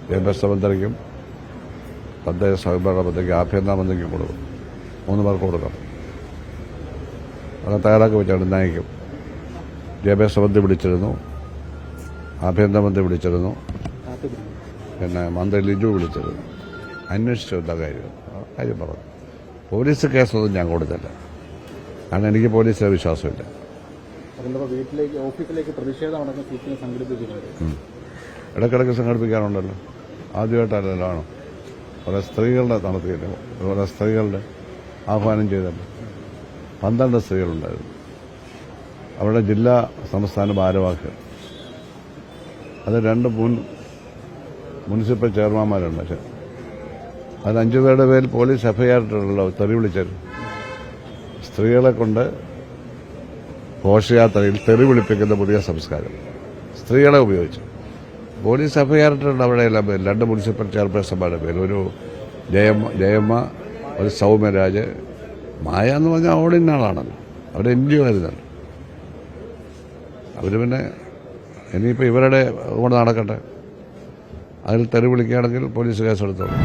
വിദ്യാഭ്യാസ മന്ത്രിക്കും തദ്ദേശ സ്വയംഭരണ മന്ത്രിക്കും ആഭ്യന്തര മന്ത്രിക്കും കൊടുക്കും. 3 പേർക്ക് കൊടുക്കണം. അത് തയ്യാറാക്കി വെച്ചാണ് നയിക്കും. വിദ്യാഭ്യാസ മന്ത്രി വിളിച്ചിരുന്നു, ആഭ്യന്തരമന്ത്രി വിളിച്ചിരുന്നു, പിന്നെ മന്ത്രി ലിജു വിളിച്ചിരുന്നു. അന്വേഷിച്ചു എന്താ കാര്യം പറഞ്ഞു. പോലീസ് കേസൊന്നും ഞാൻ കൊടുത്തില്ല, കാരണം എനിക്ക് പോലീസിലെ വിശ്വാസമില്ല. ഇടയ്ക്കിടയ്ക്ക് സംഘടിപ്പിക്കാറുണ്ടല്ലോ, ആദ്യമായിട്ടല്ലോ ആണോ? കുറെ സ്ത്രീകളുടെ നടത്തിയില്ല, കുറെ സ്ത്രീകളുടെ ആഹ്വാനം ചെയ്തല്ലോ. 12 സ്ത്രീകളുണ്ടായിരുന്നു. അവരുടെ ജില്ലാ സംസ്ഥാന ഭാരവാഹികൾ, അത് 2 മുനിസിപ്പൽ ചെയർമാന്മാരുണ്ട്. അതിൽ 5 പേരുടെ പേരിൽ പോലീസ് എഫ്ഐആർ ഇട്ടിട്ടുണ്ടല്ലോ, തെറി വിളിച്ചത്. സ്ത്രീകളെ കൊണ്ട് ഘോഷയാത്രയിൽ തെറി വിളിപ്പിക്കുന്ന പുതിയ സംസ്കാരം സ്ത്രീകളെ ഉപയോഗിച്ചു പോലീസ് എഫ്ഐആർ ഇട്ടിട്ടുണ്ട്. അവിടെയെല്ലാം പേര് 2 മുനിസിപ്പൽ ചെയർപേഴ്സന്മാരുടെ പേര്, ഒരു ജയമ്മ, ഒരു സൗമ്യരാജ്. മായ എന്ന് പറഞ്ഞാൽ അവിടെ ഇന്ന ആളാണല്ലോ, അവിടെ എൻജിഒ ആയിരുന്നല്ലോ. അവർ പിന്നെ ഇനിയിപ്പോൾ ഇവരുടെ കൂടെ നടക്കട്ടെ. അതിൽ തെറി വിളിക്കുകയാണെങ്കിൽ പോലീസ് കേസെടുത്തോളൂ.